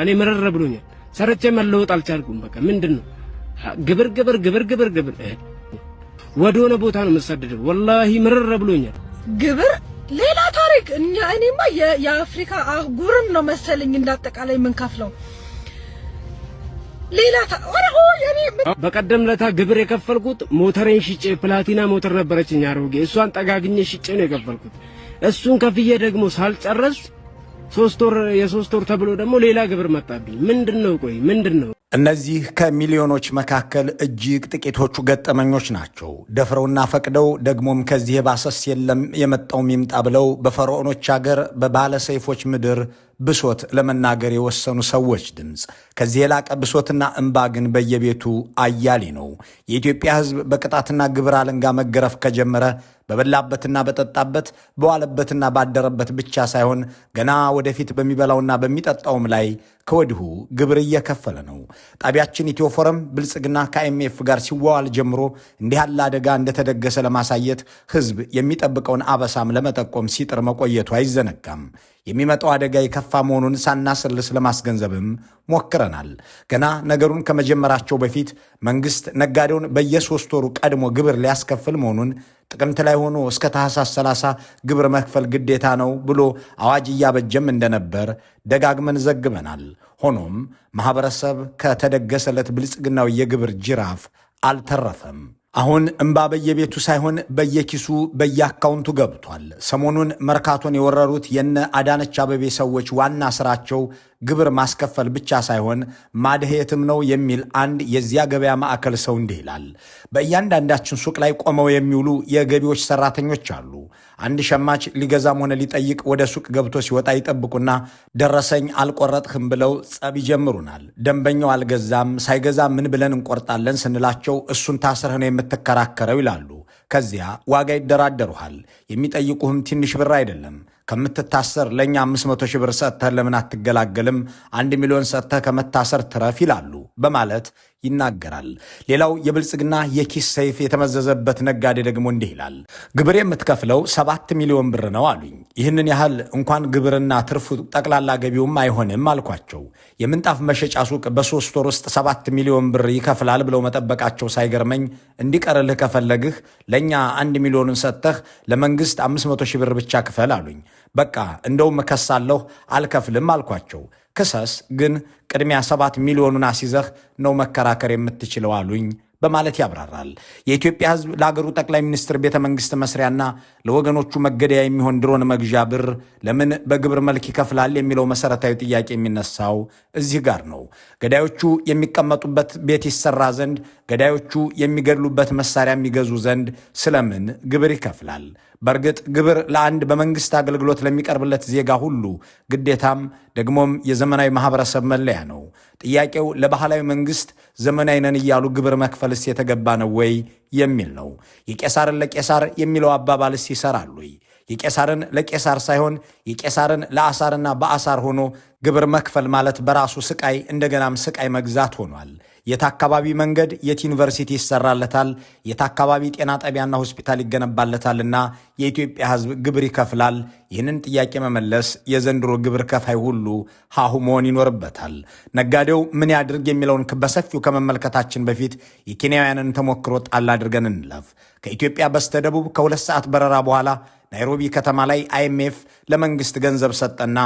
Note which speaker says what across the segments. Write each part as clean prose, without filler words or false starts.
Speaker 1: እኔ መረረ ብሎኛል። ሰርቼ መለወጥ አልቻልኩም። በቃ ምንድነው ግብር ወደሆነ ቦታ ነው መሰደደው። ወላሂ መረረ ብሎኛል።
Speaker 2: ግብር ሌላ ታሪክ። እኔማ የአፍሪካ አህጉርን ነው መሰለኝ እንዳጠቃላይ የምንከፍለው ሌላ በቀደም ለታ ግብር የከፈልኩት ሞተሬን ሽጬ ፕላቲና ሞተር ነበረችኝ አሮጌ፣ እሷን ጠጋግኜ ሽጬ ነው የከፈልኩት። እሱን ከፍዬ ደግሞ ሳልጨርስ የሶስት ወር ተብሎ ደግሞ ሌላ ግብር መጣብኝ። ምንድነው? ቆይ ምንድነው?
Speaker 3: እነዚህ ከሚሊዮኖች መካከል እጅግ ጥቂቶቹ ገጠመኞች ናቸው። ደፍረውና ፈቅደው ደግሞም ከዚህ የባሰስ የለም የመጣውም ይምጣ ብለው በፈርዖኖች አገር በባለ ሰይፎች ምድር ብሶት ለመናገር የወሰኑ ሰዎች ድምፅ። ከዚህ የላቀ ብሶትና እንባ ግን በየቤቱ አያሌ ነው። የኢትዮጵያ ሕዝብ በቅጣትና ግብር አለንጋ መገረፍ ከጀመረ በበላበትና በጠጣበት በዋለበትና ባደረበት ብቻ ሳይሆን ገና ወደፊት በሚበላውና በሚጠጣውም ላይ ከወዲሁ ግብር እየከፈለ ነው። ጣቢያችን ኢትዮ ፎረም ብልጽግና ከአይኤምኤፍ ጋር ሲዋዋል ጀምሮ እንዲህ ያለ አደጋ እንደተደገሰ ለማሳየት ሕዝብ የሚጠብቀውን አበሳም ለመጠቆም ሲጥር መቆየቱ አይዘነጋም። የሚመጣው አደጋ የከፋ መሆኑን ሳናስልስ ለማስገንዘብም ሞክረናል። ገና ነገሩን ከመጀመራቸው በፊት መንግሥት ነጋዴውን በየሶስት ወሩ ቀድሞ ግብር ሊያስከፍል መሆኑን ጥቅምት ላይ ሆኖ እስከ ታህሳስ 30 ግብር መክፈል ግዴታ ነው ብሎ አዋጅ እያበጀም እንደነበር ደጋግመን ዘግበናል። ሆኖም ማኅበረሰብ ከተደገሰለት ብልጽግናው የግብር ጅራፍ አልተረፈም። አሁን እምባ በየቤቱ ሳይሆን በየኪሱ በየአካውንቱ ገብቷል። ሰሞኑን መርካቶን የወረሩት የነ አዳነች አበቤ ሰዎች ዋና ስራቸው ግብር ማስከፈል ብቻ ሳይሆን ማድሄትም ነው የሚል አንድ የዚያ ገበያ ማዕከል ሰው እንዲህ ይላል። በእያንዳንዳችን ሱቅ ላይ ቆመው የሚውሉ የገቢዎች ሰራተኞች አሉ። አንድ ሸማች ሊገዛም ሆነ ሊጠይቅ ወደ ሱቅ ገብቶ ሲወጣ ይጠብቁና ደረሰኝ አልቆረጥህም ብለው ጸብ ይጀምሩናል። ደንበኛው አልገዛም፣ ሳይገዛ ምን ብለን እንቆርጣለን ስንላቸው እሱን ታስረህ ነው የምትከራከረው ይላሉ። ከዚያ ዋጋ ይደራደሩሃል። የሚጠይቁህም ትንሽ ብር አይደለም። ከምትታሰር ለእኛ 500 ሺህ ብር ሰጥተህ ለምን አትገላገልም? 1 ሚሊዮን ሰጥተህ ከመታሰር ትረፍ ይላሉ በማለት ይናገራል። ሌላው የብልጽግና የኪስ ሰይፍ የተመዘዘበት ነጋዴ ደግሞ እንዲህ ይላል። ግብር የምትከፍለው 7 ሚሊዮን ብር ነው አሉኝ። ይህንን ያህል እንኳን ግብርና ትርፉ ጠቅላላ ገቢውም አይሆንም አልኳቸው። የምንጣፍ መሸጫ ሱቅ በ3 ወር ውስጥ 7 ሚሊዮን ብር ይከፍላል ብለው መጠበቃቸው ሳይገርመኝ እንዲቀርልህ ከፈለግህ ለእኛ 1 ሚሊዮንን ሰጥተህ ለመንግሥት 500 ሺህ ብር ብቻ ክፈል አሉኝ። በቃ እንደውም እከሳለሁ አልከፍልም አልኳቸው። ክሰስ፣ ግን ቅድሚያ 7 ሚሊዮኑን አስይዘህ ነው መከራከር የምትችለው አሉኝ በማለት ያብራራል። የኢትዮጵያ ሕዝብ ለአገሩ ጠቅላይ ሚኒስትር ቤተ መንግሥት መስሪያና ለወገኖቹ መገደያ የሚሆን ድሮን መግዣ ብር ለምን በግብር መልክ ይከፍላል የሚለው መሠረታዊ ጥያቄ የሚነሳው እዚህ ጋር ነው። ገዳዮቹ የሚቀመጡበት ቤት ይሰራ ዘንድ፣ ገዳዮቹ የሚገድሉበት መሳሪያ የሚገዙ ዘንድ ስለምን ግብር ይከፍላል? በእርግጥ ግብር ለአንድ በመንግሥት አገልግሎት ለሚቀርብለት ዜጋ ሁሉ ግዴታም ደግሞም የዘመናዊ ማኅበረሰብ መለያ ነው። ጥያቄው ለባህላዊ መንግሥት ዘመናዊ ነን እያሉ ግብር መክፈልስ የተገባ ነው ወይ የሚል ነው። የቄሳርን ለቄሳር የሚለው አባባልስ ይሰራል ወይ? የቄሳርን ለቄሳር ሳይሆን የቄሳርን ለአሳርና በአሳር ሆኖ ግብር መክፈል ማለት በራሱ ስቃይ እንደገናም ስቃይ መግዛት ሆኗል። የት አካባቢ መንገድ የት ዩኒቨርሲቲ ይሰራለታል፣ የት አካባቢ ጤና ጣቢያና ሆስፒታል ይገነባለታልና የኢትዮጵያ ሕዝብ ግብር ይከፍላል? ይህንን ጥያቄ መመለስ የዘንድሮ ግብር ከፋይ ሁሉ ሀሁ መሆን ይኖርበታል። ነጋዴው ምን ያድርግ የሚለውን በሰፊው ከመመልከታችን በፊት የኬንያውያንን ተሞክሮ ጣል አድርገን እንለፍ። ከኢትዮጵያ በስተደቡብ ከ2 ሰዓት በረራ በኋላ ናይሮቢ ከተማ ላይ አይኤምኤፍ ለመንግሥት ገንዘብ ሰጠና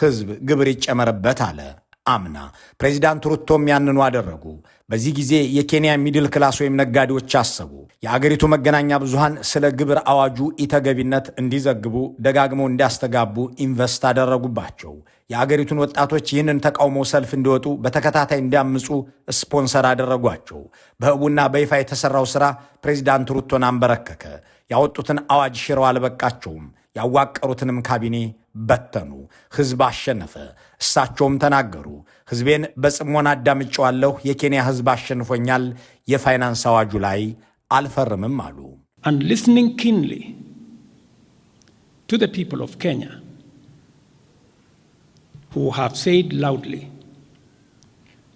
Speaker 3: ሕዝብ ግብር ይጨመርበት አለ። አምና ፕሬዚዳንት ሩቶም ያንኑ አደረጉ። በዚህ ጊዜ የኬንያ ሚድል ክላስ ወይም ነጋዴዎች አሰቡ። የአገሪቱ መገናኛ ብዙሃን ስለ ግብር አዋጁ ኢተገቢነት እንዲዘግቡ ደጋግመው እንዲያስተጋቡ ኢንቨስት አደረጉባቸው። የአገሪቱን ወጣቶች ይህንን ተቃውሞ ሰልፍ እንዲወጡ በተከታታይ እንዲያምፁ ስፖንሰር አደረጓቸው። በህቡና በይፋ የተሰራው ሥራ ፕሬዚዳንት ሩቶን አንበረከከ። ያወጡትን አዋጅ ሽረው አልበቃቸውም። ያዋቀሩትንም ካቢኔ በተኑ። ሕዝብ አሸነፈ። እሳቸውም ተናገሩ። ሕዝቤን በጽሞና አዳምጨዋለሁ። የኬንያ ሕዝብ አሸንፎኛል። የፋይናንስ አዋጁ ላይ አልፈርምም አሉ።
Speaker 4: And listening keenly to the people of Kenya who have said loudly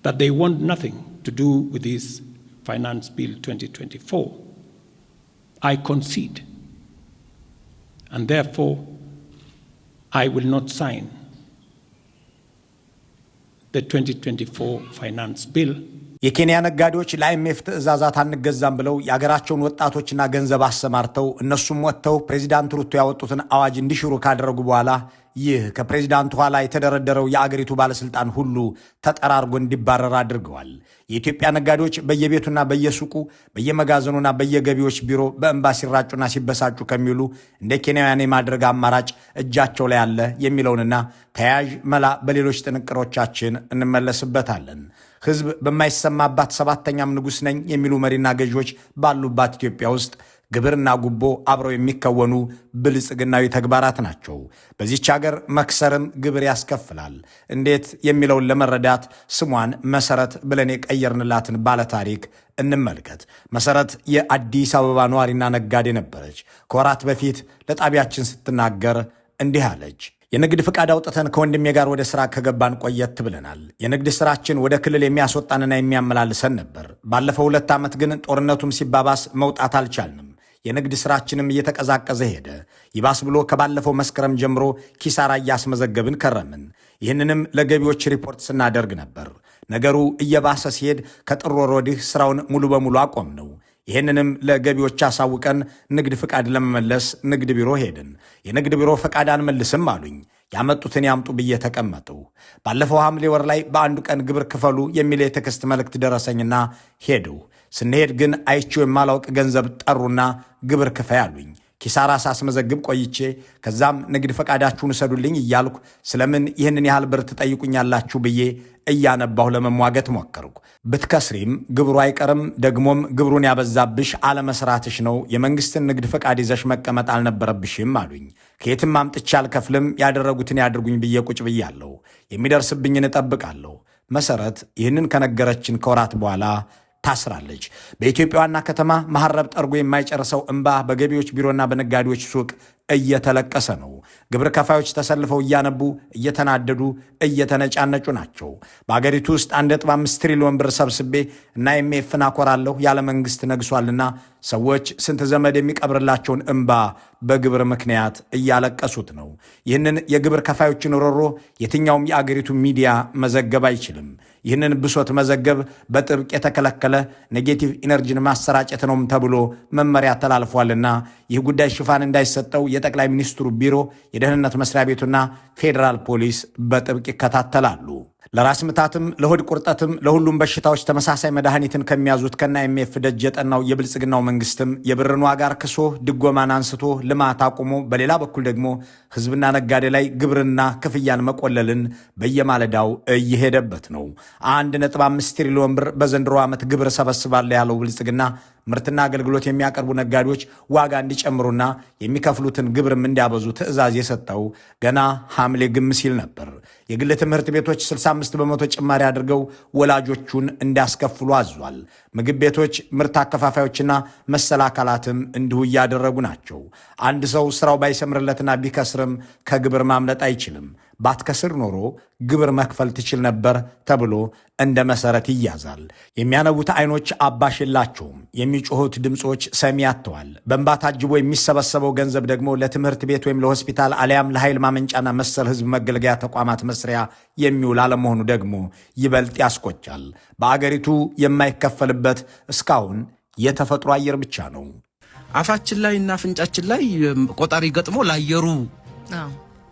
Speaker 4: that they want nothing to do with this Finance Bill 2024, I concede, and therefore I will not sign the 2024 finance bill.
Speaker 3: የኬንያ ነጋዴዎች ለአይኤምኤፍ ትዕዛዛት አንገዛም ብለው የአገራቸውን ወጣቶችና ገንዘብ አሰማርተው እነሱም ወጥተው ፕሬዚዳንት ሩቶ ያወጡትን አዋጅ እንዲሽሩ ካደረጉ በኋላ ይህ ከፕሬዚዳንቱ ኋላ የተደረደረው የአገሪቱ ባለስልጣን ሁሉ ተጠራርጎ እንዲባረር አድርገዋል። የኢትዮጵያ ነጋዴዎች በየቤቱና በየሱቁ በየመጋዘኑና በየገቢዎች ቢሮ በእንባ ሲራጩና ሲበሳጩ ከሚሉ እንደ ኬንያውያን የማድረግ አማራጭ እጃቸው ላይ አለ የሚለውንና ተያያዥ መላ በሌሎች ጥንቅሮቻችን እንመለስበታለን። ህዝብ በማይሰማባት ሰባተኛም ንጉሥ ነኝ የሚሉ መሪና ገዢዎች ባሉባት ኢትዮጵያ ውስጥ ግብርና ጉቦ አብረው የሚከወኑ ብልጽግናዊ ተግባራት ናቸው። በዚህች ሀገር መክሰርም ግብር ያስከፍላል። እንዴት የሚለውን ለመረዳት ስሟን መሰረት ብለን የቀየርንላትን ባለታሪክ እንመልከት። መሰረት የአዲስ አበባ ነዋሪና ነጋዴ ነበረች። ከወራት በፊት ለጣቢያችን ስትናገር እንዲህ አለች። የንግድ ፍቃድ አውጥተን ከወንድሜ ጋር ወደ ሥራ ከገባን ቆየት ብለናል። የንግድ ሥራችን ወደ ክልል የሚያስወጣንና የሚያመላልሰን ነበር። ባለፈው 2 ዓመት ግን ጦርነቱም ሲባባስ መውጣት አልቻልንም። የንግድ ሥራችንም እየተቀዛቀዘ ሄደ። ይባስ ብሎ ከባለፈው መስከረም ጀምሮ ኪሳራ እያስመዘገብን ከረምን። ይህንንም ለገቢዎች ሪፖርት ስናደርግ ነበር። ነገሩ እየባሰ ሲሄድ ከጥር ወር ወዲህ ሥራውን ሙሉ በሙሉ አቆም ነው። ይህንንም ለገቢዎች አሳውቀን ንግድ ፍቃድ ለመመለስ ንግድ ቢሮ ሄድን። የንግድ ቢሮ ፍቃድ አንመልስም አሉኝ። ያመጡትን ያምጡ ብዬ ተቀመጡ። ባለፈው ሐምሌ ወር ላይ በአንዱ ቀን ግብር ክፈሉ የሚል የቴክስት መልእክት ደረሰኝና ሄዱ። ስንሄድ ግን አይቼው የማላውቅ ገንዘብ ጠሩና ግብር ክፈይ አሉኝ። ኪሳራ ሳስመዘግብ ቆይቼ ከዛም ንግድ ፈቃዳችሁን እሰዱልኝ እያልኩ ስለምን ይህንን ያህል ብር ትጠይቁኛላችሁ ብዬ እያነባሁ ለመሟገት ሞከርኩ። ብትከስሪም ግብሩ አይቀርም፣ ደግሞም ግብሩን ያበዛብሽ አለመስራትሽ ነው። የመንግስትን ንግድ ፈቃድ ይዘሽ መቀመጥ አልነበረብሽም አሉኝ። ከየትም አምጥቼ አልከፍልም፣ ያደረጉትን ያድርጉኝ ብዬ ቁጭ ብያለሁ። የሚደርስብኝን እጠብቃለሁ። መሰረት ይህንን ከነገረችን ከወራት በኋላ ታስራለች። በኢትዮጵያ ዋና ከተማ መሐረብ ጠርጎ የማይጨርሰው እንባ በገቢዎች ቢሮና በነጋዴዎች ሱቅ እየተለቀሰ ነው። ግብር ከፋዮች ተሰልፈው እያነቡ እየተናደዱ እየተነጫነጩ ናቸው። በአገሪቱ ውስጥ 1.5 ትሪሊዮን ብር ሰብስቤ እና አይኤምኤፍን አኮራለሁ ያለ መንግስት ነግሷልና ሰዎች ስንት ዘመድ የሚቀብርላቸውን እንባ በግብር ምክንያት እያለቀሱት ነው። ይህንን የግብር ከፋዮችን ሮሮ የትኛውም የአገሪቱ ሚዲያ መዘገብ አይችልም። ይህንን ብሶት መዘገብ በጥብቅ የተከለከለ ኔጌቲቭ ኢነርጂን ማሰራጨት ነውም ተብሎ መመሪያ ተላልፏልና ይህ ጉዳይ ሽፋን እንዳይሰጠው የጠቅላይ ሚኒስትሩ ቢሮ፣ የደህንነት መስሪያ ቤቱና ፌዴራል ፖሊስ በጥብቅ ይከታተላሉ። ለራስ ምታትም ለሆድ ቁርጠትም ለሁሉም በሽታዎች ተመሳሳይ መድኃኒትን ከሚያዙት ከና አይኤምኤፍ ደጅ የጠናው የብልጽግናው መንግስትም የብርን ዋጋ አርክሶ ድጎማን አንስቶ ልማት አቁሞ በሌላ በኩል ደግሞ ህዝብና ነጋዴ ላይ ግብርና ክፍያን መቆለልን በየማለዳው እየሄደበት ነው። 1.5 ትሪሊዮን ብር በዘንድሮ ዓመት ግብር ሰበስባለ ያለው ብልጽግና ምርትና አገልግሎት የሚያቀርቡ ነጋዴዎች ዋጋ እንዲጨምሩና የሚከፍሉትን ግብርም እንዲያበዙ ትዕዛዝ የሰጠው ገና ሐምሌ ግም ሲል ነበር። የግል ትምህርት ቤቶች 65 በመቶ ጭማሪ አድርገው ወላጆቹን እንዲያስከፍሉ አዟል። ምግብ ቤቶች፣ ምርት አከፋፋዮችና መሰል አካላትም እንዲሁ እያደረጉ ናቸው። አንድ ሰው ስራው ባይሰምርለትና ቢከስርም ከግብር ማምለጥ አይችልም። ባትከስር ኖሮ ግብር መክፈል ትችል ነበር ተብሎ እንደ መሰረት ይያዛል። የሚያነቡት አይኖች አባሽ የላቸውም። የሚጮሁት ድምፆች ሰሚ አጥተዋል። በእንባ ታጅቦ የሚሰበሰበው ገንዘብ ደግሞ ለትምህርት ቤት ወይም ለሆስፒታል አሊያም ለኃይል ማመንጫና መሰል ህዝብ መገልገያ ተቋማት መስሪያ የሚውል አለመሆኑ ደግሞ ይበልጥ ያስቆጫል። በአገሪቱ የማይከፈልበት እስካሁን የተፈጥሮ አየር ብቻ ነው።
Speaker 5: አፋችን ላይ እና አፍንጫችን ላይ ቆጣሪ ገጥሞ ለአየሩ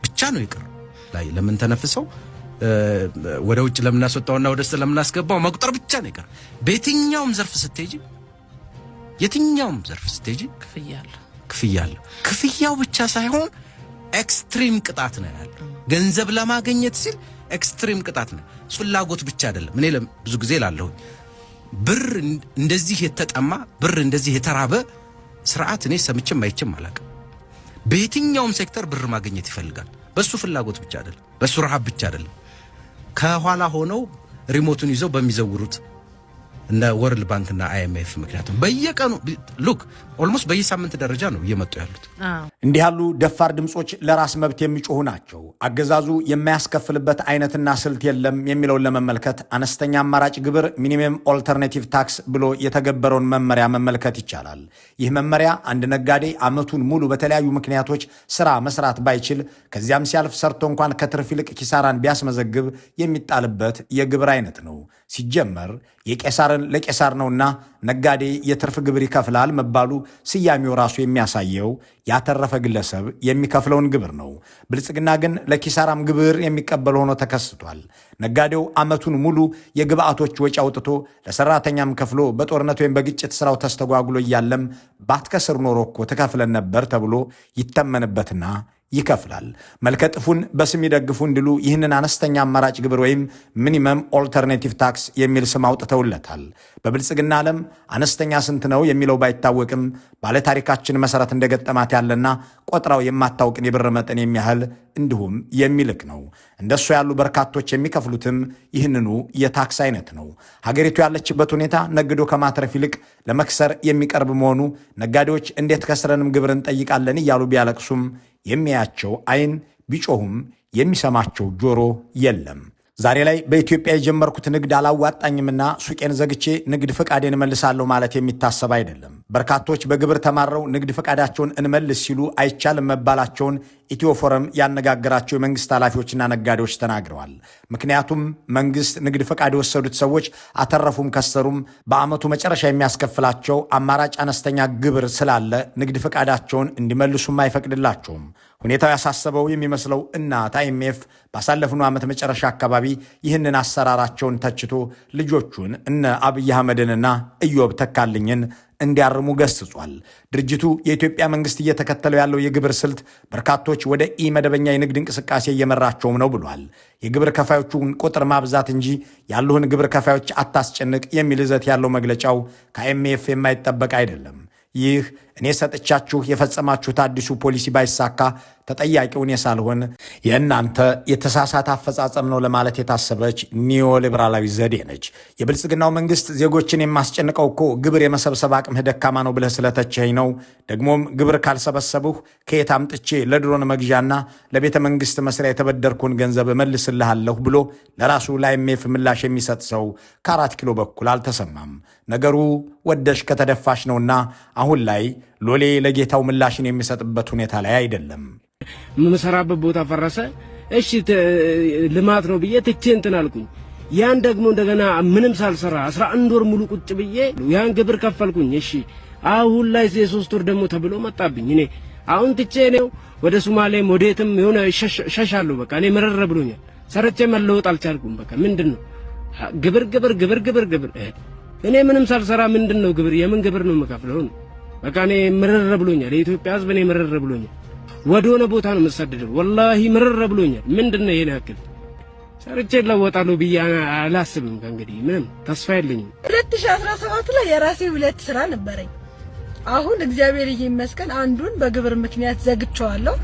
Speaker 5: ብቻ ነው ይቅር ላይ ለምን ተነፍሰው ወደ ውጭ ለምናስወጣውና ወደ ውስጥ ለምናስገባው መቁጠር ብቻ ነው ይቀር። በየትኛውም ዘርፍ ስትሄጂ ክፍያለሁ። ክፍያው ብቻ ሳይሆን ኤክስትሪም ቅጣት ነው ያለው። ገንዘብ ለማግኘት ሲል ኤክስትሪም ቅጣት ነው። ፍላጎት ብቻ አይደለም። እኔ ብዙ ጊዜ ላለሁ ብር እንደዚህ የተጠማ ብር እንደዚህ የተራበ ስርዓት እኔ ሰምቼም አይቼም አላውቅም። በየትኛውም ሴክተር ብር ማግኘት ይፈልጋል። በሱ ፍላጎት ብቻ አይደለም፣ በሱ ረሃብ ብቻ አይደለም። ከኋላ ሆነው ሪሞቱን ይዘው በሚዘውሩት እና ወርልድ ባንክና IMF ምክንያቱም በየቀኑ ሉክ ኦልሞስት በየሳምንት ደረጃ ነው እየመጡ ያሉት።
Speaker 3: እንዲህ ያሉ ደፋር ድምጾች ለራስ መብት የሚጮሁ ናቸው። አገዛዙ የማያስከፍልበት አይነትና ስልት የለም የሚለውን ለመመልከት አነስተኛ አማራጭ ግብር ሚኒመም ኦልተርኔቲቭ ታክስ ብሎ የተገበረውን መመሪያ መመልከት ይቻላል። ይህ መመሪያ አንድ ነጋዴ ዓመቱን ሙሉ በተለያዩ ምክንያቶች ስራ መስራት ባይችል ከዚያም ሲያልፍ ሰርቶ እንኳን ከትርፍ ይልቅ ኪሳራን ቢያስመዘግብ የሚጣልበት የግብር አይነት ነው። ሲጀመር የቄሳርን ለቄሳር ነውና ነጋዴ የትርፍ ግብር ይከፍላል መባሉ ስያሜው ራሱ የሚያሳየው ያተረፈ ግለሰብ የሚከፍለውን ግብር ነው። ብልጽግና ግን ለኪሳራም ግብር የሚቀበል ሆኖ ተከስቷል። ነጋዴው ዓመቱን ሙሉ የግብአቶች ወጪ አውጥቶ ለሰራተኛም ከፍሎ በጦርነት ወይም በግጭት ስራው ተስተጓጉሎ እያለም ባትከስር ኖሮ እኮ ተከፍለን ነበር ተብሎ ይተመንበትና ይከፍላል። መልከጥፉን በስም ይደግፉ እንዲሉ ይህንን አነስተኛ አማራጭ ግብር ወይም ሚኒመም ኦልተርኔቲቭ ታክስ የሚል ስም አውጥተውለታል። በብልጽግና ዓለም አነስተኛ ስንት ነው የሚለው ባይታወቅም ባለታሪካችን መሰረት እንደገጠማት ያለና ቆጥራው የማታውቅን የብር መጠን የሚያህል እንዲሁም የሚልክ ነው። እንደሱ ያሉ በርካቶች የሚከፍሉትም ይህንኑ የታክስ አይነት ነው። ሀገሪቱ ያለችበት ሁኔታ ነግዶ ከማትረፍ ይልቅ ለመክሰር የሚቀርብ መሆኑ ነጋዴዎች እንዴት ከስረንም ግብር እንጠይቃለን እያሉ ቢያለቅሱም የሚያቸው አይን ቢጮሁም የሚሰማቸው ጆሮ የለም። ዛሬ ላይ በኢትዮጵያ የጀመርኩት ንግድ አላዋጣኝምና ሱቄን ዘግቼ ንግድ ፈቃዴን እመልሳለሁ ማለት የሚታሰብ አይደለም። በርካቶች በግብር ተማረው ንግድ ፈቃዳቸውን እንመልስ ሲሉ አይቻልም መባላቸውን ኢትዮ ፎረም ያነጋገራቸው የመንግስት ኃላፊዎችና ነጋዴዎች ተናግረዋል። ምክንያቱም መንግስት ንግድ ፈቃድ የወሰዱት ሰዎች አተረፉም ከሰሩም በዓመቱ መጨረሻ የሚያስከፍላቸው አማራጭ አነስተኛ ግብር ስላለ ንግድ ፈቃዳቸውን እንዲመልሱም አይፈቅድላቸውም። ሁኔታው ያሳሰበው የሚመስለው እናት IMF ባሳለፍነው ዓመት መጨረሻ አካባቢ ይህንን አሰራራቸውን ተችቶ ልጆቹን እነ አብይ አህመድንና ኢዮብ ተካልኝን እንዲያርሙ ገስጿል። ድርጅቱ የኢትዮጵያ መንግስት እየተከተለው ያለው የግብር ስልት በርካቶች ወደ ኢመደበኛ የንግድ እንቅስቃሴ እየመራቸውም ነው ብሏል። የግብር ከፋዮቹን ቁጥር ማብዛት እንጂ ያሉህን ግብር ከፋዮች አታስጨንቅ የሚል ይዘት ያለው መግለጫው ከIMF የማይጠበቅ አይደለም። ይህ እኔ ሰጥቻችሁ የፈጸማችሁት አዲሱ ፖሊሲ ባይሳካ ተጠያቂው እኔ ሳልሆን የእናንተ የተሳሳተ አፈጻጸም ነው ለማለት የታሰበች ኒዮሊበራላዊ ዘዴ ነች። የብልጽግናው መንግስት ዜጎችን የማስጨንቀው እኮ ግብር የመሰብሰብ አቅምህ ደካማ ነው ብለህ ስለተቸኝ ነው። ደግሞም ግብር ካልሰበሰብሁ ከየት አምጥቼ ለድሮን መግዣና ለቤተ መንግስት መስሪያ የተበደርኩን ገንዘብ እመልስልሃለሁ ብሎ ለራሱ ለIMF ምላሽ የሚሰጥ ሰው ከ4 ኪሎ በኩል አልተሰማም። ነገሩ ወደሽ ከተደፋሽ ነውና አሁን ላይ ሎሌ ለጌታው ምላሽን የሚሰጥበት ሁኔታ ላይ አይደለም።
Speaker 2: የምሰራበት ቦታ ፈረሰ። እሺ ልማት ነው ብዬ ትቼ እንትን አልኩኝ። ያን ደግሞ እንደገና ምንም ሳልሰራ 11 ወር ሙሉ ቁጭ ብዬ ያን ግብር ከፈልኩኝ። እሺ አሁን ላይ የ3 ወር ደግሞ ተብሎ መጣብኝ። እኔ አሁን ትቼ ነው ወደ ሶማሌም ወዴትም የሆነ ሸሻለሁ። በቃ እኔ መረረ ብሎኛል። ሰርቼ መለወጥ አልቻልኩም። በቃ ምንድነው ግብር ግብር ግብር ግብር ግብር። እኔ ምንም ሳልሰራ ምንድነው ግብር? የምን ግብር ነው የምከፍለው? በቃ እኔ መረረ ብሎኛል። የኢትዮጵያ ሕዝብ እኔ መረረ ብሎኛል። ወደሆነ ቦታ ነው የምሰደደው። ወላሂ መረረ ብሎኛል። ምንድነው ይሄን ያክል ሰርቼ ለወጣለሁ ብዬ አላስብም። ከእንግዲህ ምንም ተስፋ የለኝም።
Speaker 6: 2017 ላይ የራሴ 2 ስራ ነበረኝ። አሁን እግዚአብሔር ይመስገን አንዱን በግብር ምክንያት ዘግቼዋለሁ።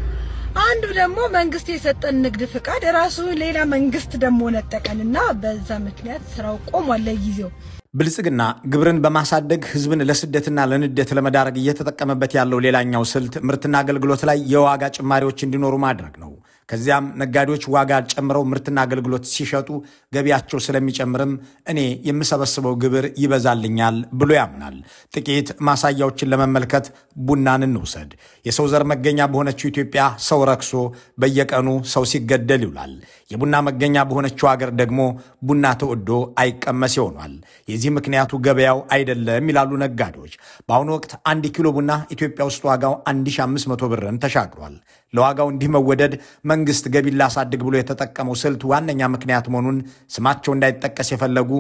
Speaker 6: አንዱ ደግሞ መንግስት የሰጠን ንግድ ፍቃድ ራሱ ሌላ መንግስት ደግሞ ነጠቀንና በዛ ምክንያት ስራው ቆሟል ለጊዜው።
Speaker 3: ብልጽግና ግብርን በማሳደግ ህዝብን ለስደትና ለንደት ለመዳረግ እየተጠቀመበት ያለው ሌላኛው ስልት ምርትና አገልግሎት ላይ የዋጋ ጭማሪዎች እንዲኖሩ ማድረግ ነው። ከዚያም ነጋዴዎች ዋጋ ጨምረው ምርትና አገልግሎት ሲሸጡ ገቢያቸው ስለሚጨምርም እኔ የምሰበስበው ግብር ይበዛልኛል ብሎ ያምናል። ጥቂት ማሳያዎችን ለመመልከት ቡናን እንውሰድ። የሰው ዘር መገኛ በሆነችው ኢትዮጵያ ሰው ረክሶ በየቀኑ ሰው ሲገደል ይውላል። የቡና መገኛ በሆነችው ሀገር ደግሞ ቡና ተወዶ አይቀመስ ይሆናል። የዚህ ምክንያቱ ገበያው አይደለም ይላሉ ነጋዴዎች። በአሁኑ ወቅት 1 ኪሎ ቡና ኢትዮጵያ ውስጥ ዋጋው 1500 ብርን ተሻግሯል። ለዋጋው እንዲህ መወደድ መንግስት ገቢን ላሳድግ ብሎ የተጠቀመው ስልት ዋነኛ ምክንያት መሆኑን ስማቸው እንዳይጠቀስ የፈለጉ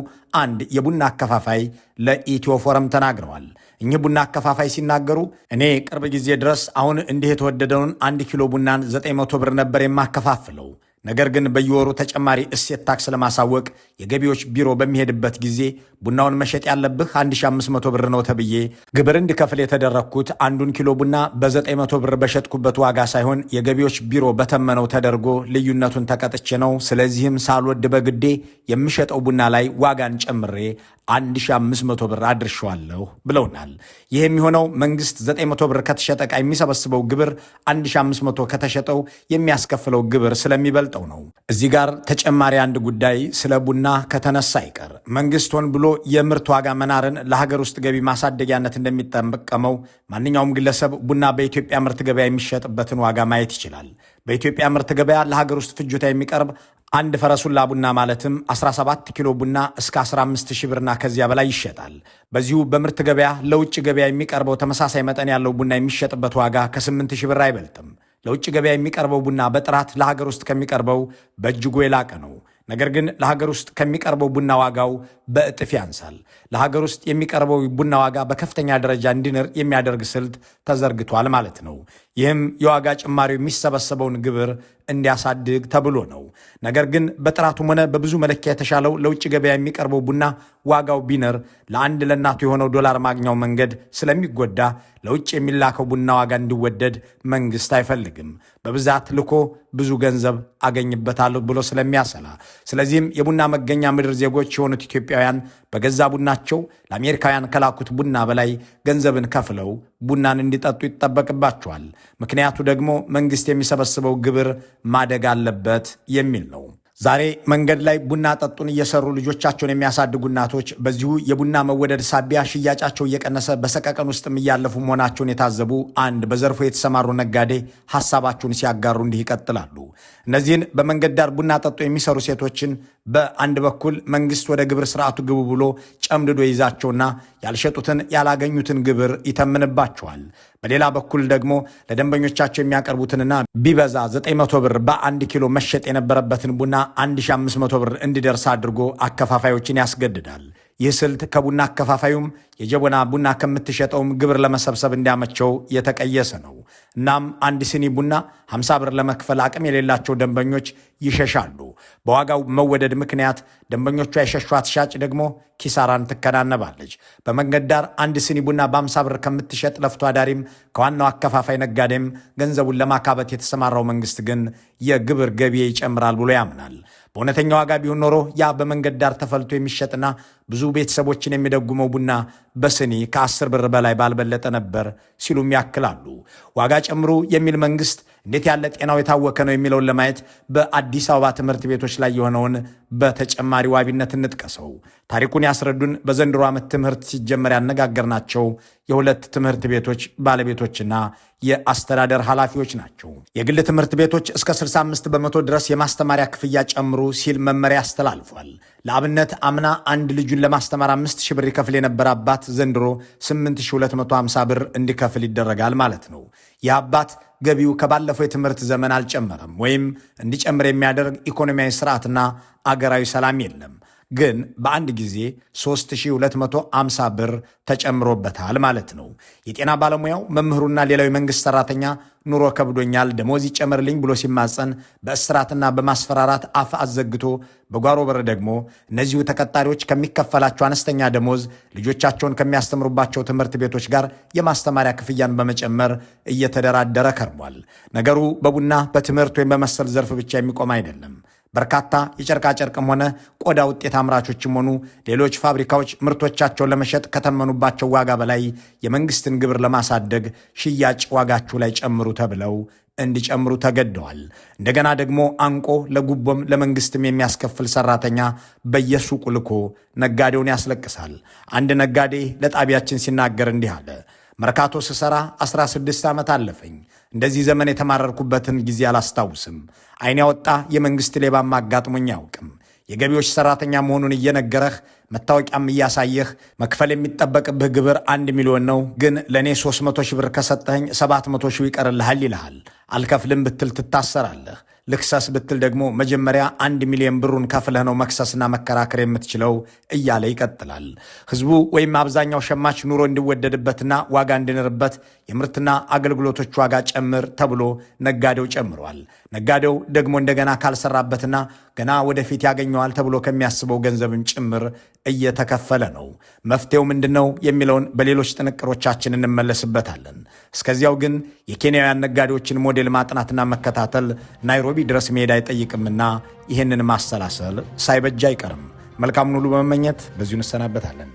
Speaker 3: አንድ የቡና አከፋፋይ ለኢትዮ ፎረም ተናግረዋል። እኚህ ቡና አከፋፋይ ሲናገሩ እኔ ቅርብ ጊዜ ድረስ አሁን እንዲህ የተወደደውን 1 ኪሎ ቡናን 900 ብር ነበር የማከፋፍለው። ነገር ግን በየወሩ ተጨማሪ እሴት ታክስ ለማሳወቅ የገቢዎች ቢሮ በሚሄድበት ጊዜ ቡናውን መሸጥ ያለብህ 1500 ብር ነው ተብዬ ግብር እንዲከፍል የተደረግኩት 1 ኪሎ ቡና በ900 ብር በሸጥኩበት ዋጋ ሳይሆን የገቢዎች ቢሮ በተመነው ተደርጎ ልዩነቱን ተቀጥቼ ነው። ስለዚህም ሳልወድ በግዴ የምሸጠው ቡና ላይ ዋጋን ጨምሬ 1500 ብር አድርሻለሁ ብለውናል። ይህ የሚሆነው መንግስት 900 ብር ከተሸጠ ዕቃ የሚሰበስበው ግብር 1500 ከተሸጠው የሚያስከፍለው ግብር ስለሚበልጠው ነው። እዚህ ጋር ተጨማሪ አንድ ጉዳይ ስለ ቡና ከተነሳ አይቀር መንግስት ሆን ብሎ የምርት ዋጋ መናርን ለሀገር ውስጥ ገቢ ማሳደጊያነት እንደሚጠቀመው ማንኛውም ግለሰብ ቡና በኢትዮጵያ ምርት ገበያ የሚሸጥበትን ዋጋ ማየት ይችላል። በኢትዮጵያ ምርት ገበያ ለሀገር ውስጥ ፍጆታ የሚቀርብ አንድ ፈረሱላ ቡና ማለትም 17 ኪሎ ቡና እስከ 15000 ብርና ከዚያ በላይ ይሸጣል። በዚሁ በምርት ገበያ ለውጭ ገበያ የሚቀርበው ተመሳሳይ መጠን ያለው ቡና የሚሸጥበት ዋጋ ከ8000 ብር አይበልጥም። ለውጭ ገበያ የሚቀርበው ቡና በጥራት ለሀገር ውስጥ ከሚቀርበው በእጅጉ የላቀ ነው። ነገር ግን ለሀገር ውስጥ ከሚቀርበው ቡና ዋጋው በእጥፍ ያንሳል። ለሀገር ውስጥ የሚቀርበው ቡና ዋጋ በከፍተኛ ደረጃ እንዲንር የሚያደርግ ስልት ተዘርግቷል ማለት ነው። ይህም የዋጋ ጭማሪው የሚሰበሰበውን ግብር እንዲያሳድግ ተብሎ ነው። ነገር ግን በጥራቱም ሆነ በብዙ መለኪያ የተሻለው ለውጭ ገበያ የሚቀርበው ቡና ዋጋው ቢንር ለአንድ ለእናቱ የሆነው ዶላር ማግኛው መንገድ ስለሚጎዳ ለውጭ የሚላከው ቡና ዋጋ እንዲወደድ መንግስት አይፈልግም። በብዛት ልኮ ብዙ ገንዘብ አገኝበታለሁ ብሎ ስለሚያሰላ። ስለዚህም የቡና መገኛ ምድር ዜጎች የሆኑት ኢትዮጵያውያን በገዛ ቡናቸው ለአሜሪካውያን ከላኩት ቡና በላይ ገንዘብን ከፍለው ቡናን እንዲጠጡ ይጠበቅባቸዋል። ምክንያቱ ደግሞ መንግስት የሚሰበስበው ግብር ማደግ አለበት የሚል ነው። ዛሬ መንገድ ላይ ቡና ጠጡን እየሰሩ ልጆቻቸውን የሚያሳድጉ እናቶች በዚሁ የቡና መወደድ ሳቢያ ሽያጫቸው እየቀነሰ በሰቀቀን ውስጥም እያለፉ መሆናቸውን የታዘቡ አንድ በዘርፉ የተሰማሩ ነጋዴ ሐሳባቸውን ሲያጋሩ እንዲህ ይቀጥላሉ። እነዚህን በመንገድ ዳር ቡና ጠጡ የሚሰሩ ሴቶችን በአንድ በኩል መንግስት ወደ ግብር ስርዓቱ ግቡ ብሎ ጨምድዶ ይዛቸውና ያልሸጡትን ያላገኙትን ግብር ይተምንባቸዋል። በሌላ በኩል ደግሞ ለደንበኞቻቸው የሚያቀርቡትንና ቢበዛ 900 ብር በ1 ኪሎ መሸጥ የነበረበትን ቡና 1500 ብር እንዲደርስ አድርጎ አከፋፋዮችን ያስገድዳል። ይህ ስልት ከቡና አከፋፋዩም የጀቦና ቡና ከምትሸጠውም ግብር ለመሰብሰብ እንዲያመቸው የተቀየሰ ነው። እናም አንድ ሲኒ ቡና 50 ብር ለመክፈል አቅም የሌላቸው ደንበኞች ይሸሻሉ። በዋጋው መወደድ ምክንያት ደንበኞቿ የሸሿት ሻጭ ደግሞ ኪሳራን ትከናነባለች። በመንገድ ዳር አንድ ሲኒ ቡና በ50 ብር ከምትሸጥ ለፍቶ አዳሪም ከዋናው አከፋፋይ ነጋዴም ገንዘቡን ለማካበት የተሰማራው መንግስት ግን የግብር ገቢ ይጨምራል ብሎ ያምናል። በእውነተኛ ዋጋ ቢሆን ኖሮ ያ በመንገድ ዳር ተፈልቶ የሚሸጥና ብዙ ቤተሰቦችን የሚደጉመው ቡና በስኒ ከ10 ብር በላይ ባልበለጠ ነበር ሲሉም ያክላሉ። ዋጋ ጨምሩ የሚል መንግስት እንዴት ያለ ጤናው የታወከ ነው የሚለውን ለማየት በአዲስ አበባ ትምህርት ቤቶች ላይ የሆነውን በተጨማሪ ዋቢነት እንጥቀሰው። ታሪኩን ያስረዱን በዘንድሮ ዓመት ትምህርት ሲጀመር ያነጋገርናቸው የሁለት ትምህርት ቤቶች ባለቤቶችና የአስተዳደር ኃላፊዎች ናቸው። የግል ትምህርት ቤቶች እስከ 65 በመቶ ድረስ የማስተማሪያ ክፍያ ጨምሩ ሲል መመሪያ አስተላልፏል። ለአብነት አምና አንድ ልጁን ለማስተማር 5000 ብር ይከፍል የነበረ አባት ዘንድሮ 8250 ብር እንዲከፍል ይደረጋል ማለት ነው። ይህ አባት ገቢው ከባለፈው የትምህርት ዘመን አልጨመረም ወይም እንዲጨምር የሚያደርግ ኢኮኖሚያዊ ስርዓትና አገራዊ ሰላም የለም። ግን በአንድ ጊዜ 3250 ብር ተጨምሮበታል ማለት ነው። የጤና ባለሙያው መምህሩና ሌላው የመንግስት ሰራተኛ ኑሮ ከብዶኛል ደሞዝ ይጨመርልኝ ብሎ ሲማጸን በእስራትና በማስፈራራት አፍ አዘግቶ በጓሮ በር ደግሞ እነዚሁ ተቀጣሪዎች ከሚከፈላቸው አነስተኛ ደሞዝ ልጆቻቸውን ከሚያስተምሩባቸው ትምህርት ቤቶች ጋር የማስተማሪያ ክፍያን በመጨመር እየተደራደረ ከርሟል። ነገሩ በቡና በትምህርት ወይም በመሰል ዘርፍ ብቻ የሚቆም አይደለም። በርካታ የጨርቃጨርቅም ሆነ ቆዳ ውጤት አምራቾችም ሆኑ ሌሎች ፋብሪካዎች ምርቶቻቸውን ለመሸጥ ከተመኑባቸው ዋጋ በላይ የመንግስትን ግብር ለማሳደግ ሽያጭ ዋጋችሁ ላይ ጨምሩ ተብለው እንዲጨምሩ ተገደዋል። እንደገና ደግሞ አንቆ ለጉቦም ለመንግስትም የሚያስከፍል ሰራተኛ በየሱቁ ልኮ ነጋዴውን ያስለቅሳል። አንድ ነጋዴ ለጣቢያችን ሲናገር እንዲህ አለ። መርካቶ ስሰራ 16 ዓመት አለፈኝ። እንደዚህ ዘመን የተማረርኩበትን ጊዜ አላስታውስም። ዓይን ያወጣ የመንግስት ሌባም አጋጥሞኝ አያውቅም። የገቢዎች ሰራተኛ መሆኑን እየነገረህ መታወቂያም እያሳየህ መክፈል የሚጠበቅብህ ግብር 1 ሚሊዮን ነው፣ ግን ለእኔ 300 ሺህ ብር ከሰጠኸኝ 700 ሺህ ይቀርልሃል ይልሃል። አልከፍልም ብትል ትታሰራለህ። ልክሰስ ብትል ደግሞ መጀመሪያ 1 ሚሊዮን ብሩን ከፍለህ ነው መክሰስና መከራከር የምትችለው እያለ ይቀጥላል። ህዝቡ ወይም አብዛኛው ሸማች ኑሮ እንዲወደድበትና ዋጋ እንዲንርበት የምርትና አገልግሎቶች ዋጋ ጨምር ተብሎ ነጋዴው ጨምሯል። ነጋዴው ደግሞ እንደገና ካልሰራበትና ገና ወደፊት ያገኘዋል ተብሎ ከሚያስበው ገንዘብን ጭምር እየተከፈለ ነው። መፍትሄው ምንድነው የሚለውን በሌሎች ጥንቅሮቻችን እንመለስበታለን። እስከዚያው ግን የኬንያውያን ነጋዴዎችን ሞዴል ማጥናትና መከታተል ናይሮቢ ድረስ መሄድ አይጠይቅምና ይህንን ማሰላሰል ሳይበጅ አይቀርም። መልካሙን ሁሉ በመመኘት በዚሁ እንሰናበታለን።